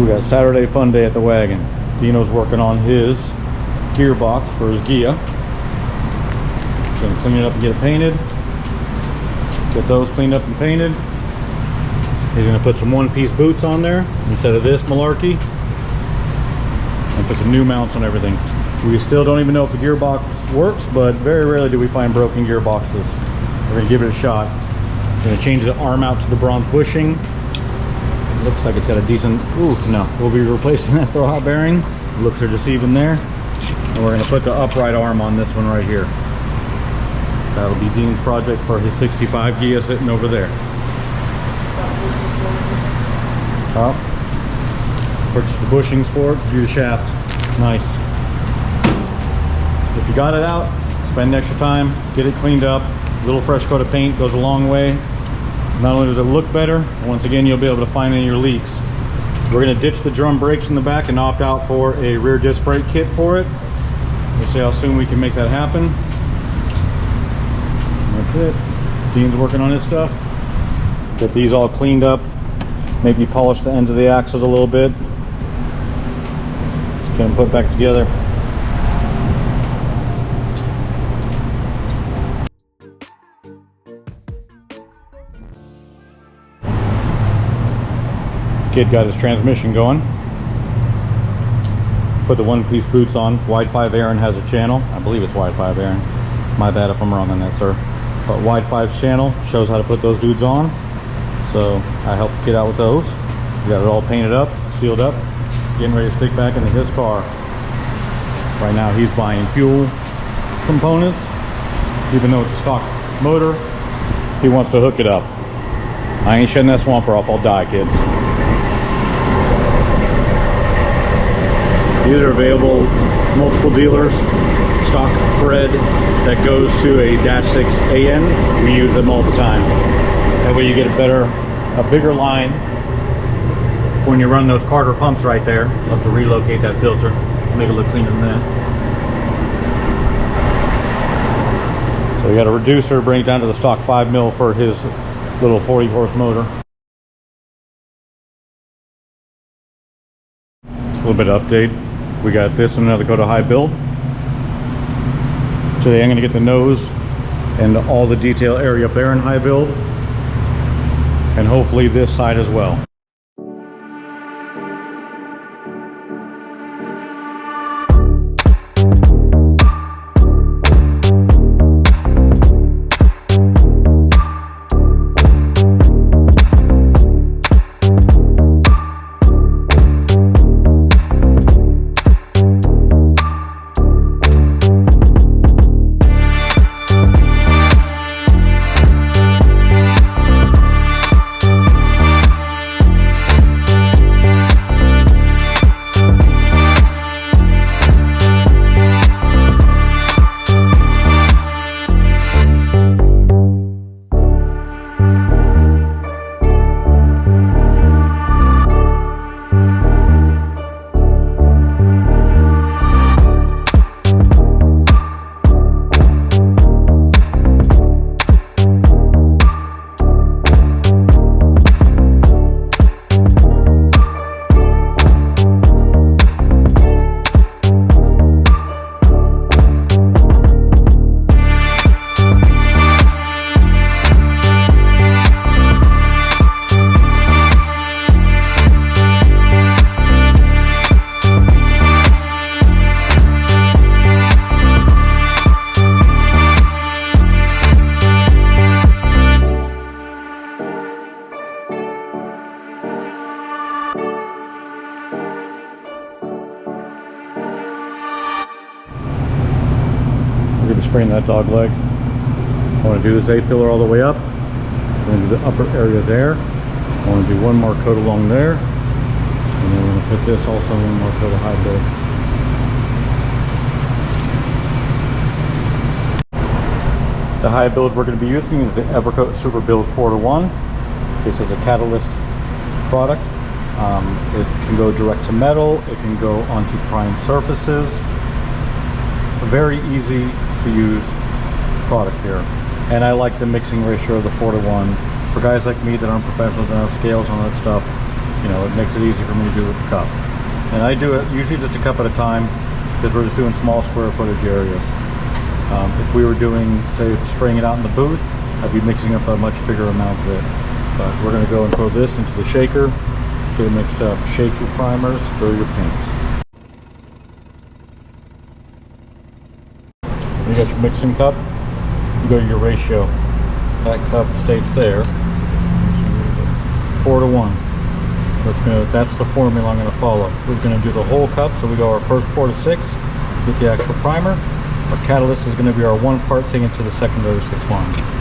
So we got Saturday fun day at the wagon. Dino's working on his gearbox for his Ghia. He's gonna clean it up and get it painted. Get those cleaned up and painted. He's gonna put some one-piece boots on there instead of this malarkey. And put some new mounts on everything. We still don't even know if the gearbox works, but very rarely do we find broken gearboxes. We're gonna give it a shot. We're gonna change the arm out to the bronze bushing. It looks like it's got a decent, ooh, no. We'll be replacing that throw hot bearing. Looks are deceiving there. And we're gonna put the upright arm on this one right here. That'll be Dean's project for his 65 Ghia sitting over there. Purchase the bushings for it, do the shaft. Nice. If you got it out, spend extra time, get it cleaned up. A little fresh coat of paint goes a long way. Not only does it look better, once again you'll be able to find any of your leaks. We're going to ditch the drum brakes in the back and opt out for a rear disc brake kit for it. We'll see how soon we can make that happen. That's it. Dean's working on his stuff. Get these all cleaned up. Maybe polish the ends of the axles a little bit. Get them put back together. Kid got his transmission going. Put the one-piece boots on. Wide 5 Aaron has a channel. I believe it's Wide 5 Aaron. My bad if I'm wrong on that, sir. But Wide 5's channel shows how to put those dudes on. So I helped the kid out with those. He got it all painted up, sealed up, getting ready to stick back into his car. Right now he's buying fuel components. Even though it's a stock motor, he wants to hook it up. I ain't shutting that swamper off, I'll die, kids. These are available multiple dealers. Stock thread that goes to a -6 AN. We use them all the time. That way you get a bigger line when you run those Carter pumps right there. You'll have to relocate that filter, make it look cleaner than that. So we got a reducer, bring it down to the stock 5 mil for his little 40 horse motor. A little bit of update. We got this and another coat of high build. Today I'm going to get the nose and all the detail area up there in high build. And hopefully this side as well. Spraying that dog leg. I want to do this A-pillar all the way up. I'm going to do the upper area there. I want to do one more coat along there. And then we're going to put this also one more coat of high build. The high build we're going to be using is the Evercoat Super Build 4-to-1. This is a catalyst product. It can go direct to metal. It can go onto primed surfaces. Very easy to use product here, and I like the mixing ratio of the 4-to-1. For guys like me that aren't professionals and have scales and all that stuff, you know, it makes it easy for me to do with the cup. And I do it usually just a cup at a time because we're just doing small square footage areas. If we were doing, say, spraying it out in the booth, I'd be mixing up a much bigger amount of it. But we're going to go and throw this into the shaker, get it mixed up, shake your primers, throw your paints. You got your mixing cup, you go to your ratio. That cup stays there, 4 to 1. That's the formula I'm going to follow. We're going to do the whole cup, so we go our first pour to 6 with the actual primer. Our catalyst is going to be our 1 part taken to the secondary 6 line.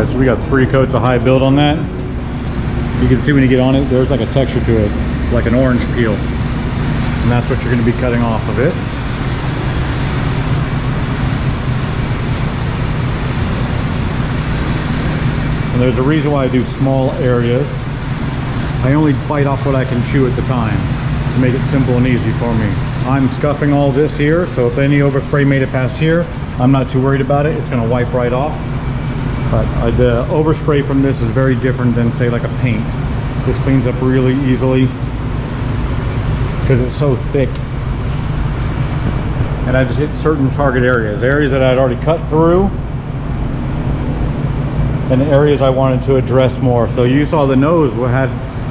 So we got 3 coats of high build on that. You can see when you get on it, there's like a texture to it, like an orange peel. And that's what you're going to be cutting off of it. And there's a reason why I do small areas. I only bite off what I can chew at the time to make it simple and easy for me. I'm scuffing all this here, so if any overspray made it past here, I'm not too worried about it. It's going to wipe right off. But the overspray from this is very different than, say, like a paint. This cleans up really easily because it's so thick. And I just hit certain target areas that I'd already cut through, and areas I wanted to address more. So you saw the nose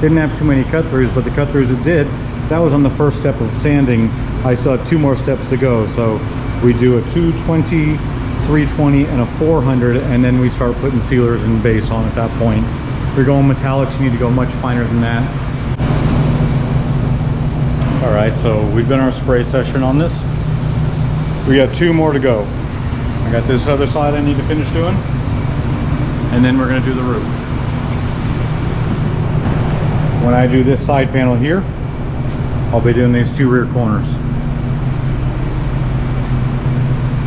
didn't have too many cut throughs, but the cut throughs it did, that was on the first step of sanding. I still have 2 more steps to go. So we do a 220, 320, and a 400, and then we start putting sealers and base on at that point. If you're going metallics, you need to go much finer than that. All right, so we've done our spray session on this. We got 2 more to go. I got this other side I need to finish doing, and then we're gonna do the roof. When I do this side panel here, I'll be doing these 2 rear corners.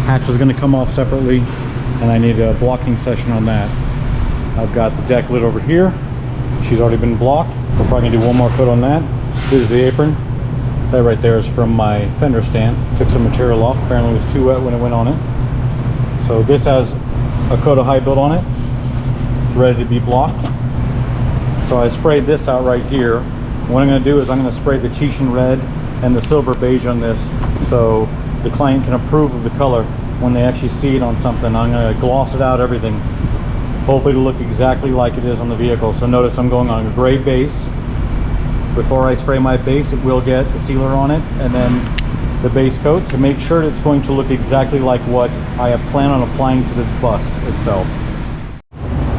Hatch is going to come off separately, and I need a blocking session on that. I've got the deck lid over here. She's already been blocked. We're probably going to do 1 more coat on that. This is the apron. That right there is from my fender stand. Took some material off. Apparently it was too wet when it went on it. So this has a coat of high build on it. It's ready to be blocked. So I sprayed this out right here. What I'm going to do is I'm going to spray the Titian red and the silver beige on this, so the client can approve of the color when they actually see it on something. I'm going to gloss it out, everything, hopefully to look exactly like it is on the vehicle. So notice I'm going on a gray base. Before I spray my base, it will get a sealer on it, and then the base coat to make sure it's going to look exactly like what I have planned on applying to the bus itself.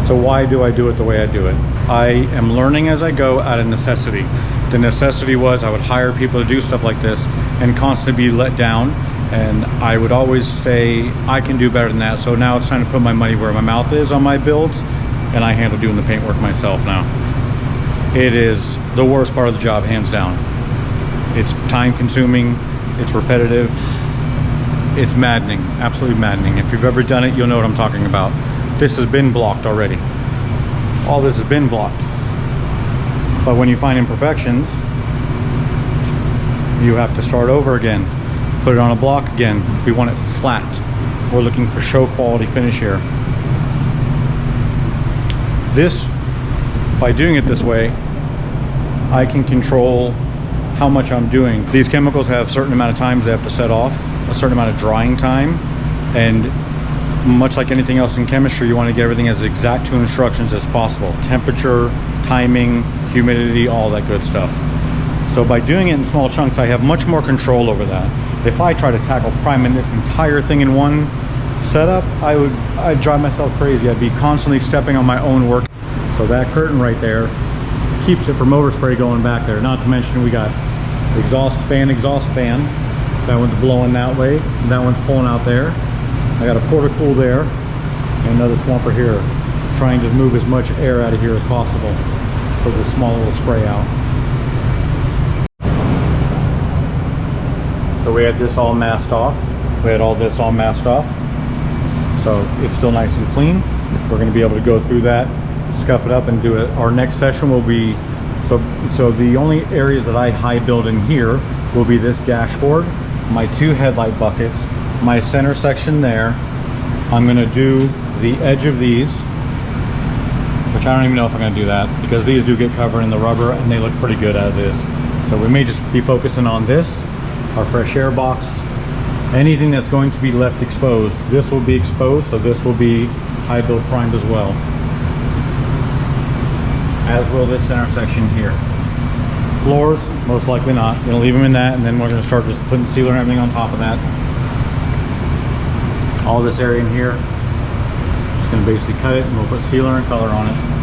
So why do I do it the way I do it? I am learning as I go out of necessity. The necessity was I would hire people to do stuff like this and constantly be let down, and I would always say I can do better than that. So now it's time to put my money where my mouth is on my builds and I handle doing the paintwork myself now. It is the worst part of the job, hands down. It's time consuming, it's repetitive, it's maddening, absolutely maddening. If you've ever done it, you'll know what I'm talking about. This has been blocked already. All this has been blocked. But when you find imperfections, you have to start over again. Put it on a block again. We want it flat. We're looking for show quality finish here. This, by doing it this way, I can control how much I'm doing. These chemicals have a certain amount of times they have to set off, a certain amount of drying time, and much like anything else in chemistry, you want to get everything as exact to instructions as possible. Temperature, timing, humidity, all that good stuff. So by doing it in small chunks, I have much more control over that. If I try to tackle priming this entire thing in one setup, I'd drive myself crazy. I'd be constantly stepping on my own work. So that curtain right there keeps it for motor spray going back there. Not to mention we got exhaust fan. That one's blowing that way, and that one's pulling out there. I got a porta cool there, and another swamper here. Trying to move as much air out of here as possible for this small little spray out. So we had this all masked off. We had all this all masked off. So it's still nice and clean. We're going to be able to go through that, scuff it up, and do it. Our next session will be, so the only areas that I high build in here will be this dashboard, my two headlight buckets, my center section there. I'm going to do the edge of these, which I don't even know if I'm going to do that because these do get covered in the rubber and they look pretty good as is. So we may just be focusing on this, our fresh air box, anything that's going to be left exposed. This will be exposed, so this will be high build primed as well, as will this center section here. Floors, most likely not. Gonna leave them in that, and then we're gonna start just putting sealer and everything on top of that. All this area in here, just gonna basically cut it and we'll put sealer and color on it.